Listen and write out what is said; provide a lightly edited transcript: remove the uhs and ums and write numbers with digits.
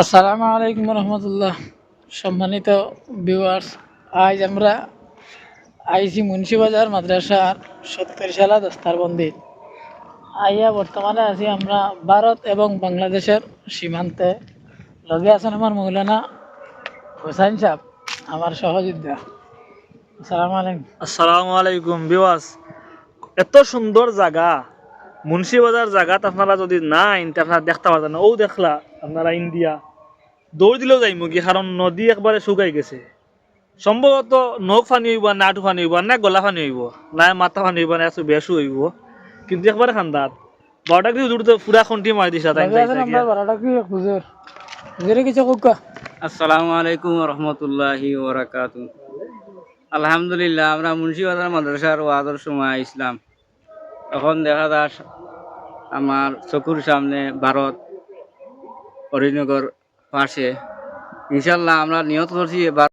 আসসালামু আলাইকুম রহমতুল্লাহ। সম্মানিত ভিউয়ার্স, আজ আমরা আইসি মুন্সিবাজার মাদ্রাসার 70 সালা দস্তারবন্দি। আইয়া বর্তমানে আছি আমরা ভারত এবং বাংলাদেশের সীমান্তে। লগে আছেন আমার মৌলানা হোসাইন সাহেব, আমার সহযোদ্ধা। আসসালামু আলাইকুম। আসসালামু আলাইকুম বিওয়াস। এত সুন্দর জায়গা মুন্সিবাজার জায়গাত আপনারা যদি না আইনতে আপনারা দেখতে পারতেন না। ও দেখলা আপনারা ইন্ডিয়া দৌড় দিলেও যাইমু কি, কারণ নদী একবারে শুকাই গেছে। সম্ভবত নখ ফানি হইব, না আঁঠু ফানি হইব, না গলা ফানি হইব, না মাথা ফানি হইব, না বেশু হইব, কিন্তু একবারে খান্দাত 12টা কিছু দূরতে পুরা খুঁটি মারি দিছা তাই লগে আছেন আমরা বারোটা কি হুজুর, হুজুরে কিছু কোকা। আসসালামু আলাইকুম রহমতুল্লাহি ওবরাকাতু। আলহামদুলিল্লাহ, আমরা মুন্সিবাজার মাদ্রাসার ওয়াজের সময় ইসলাম। এখন দেখা যায় আমার চকুর সামনে ভারত হরিনগর পাশে। ইনশাল্লাহ আমরা নিয়ত করছি এবার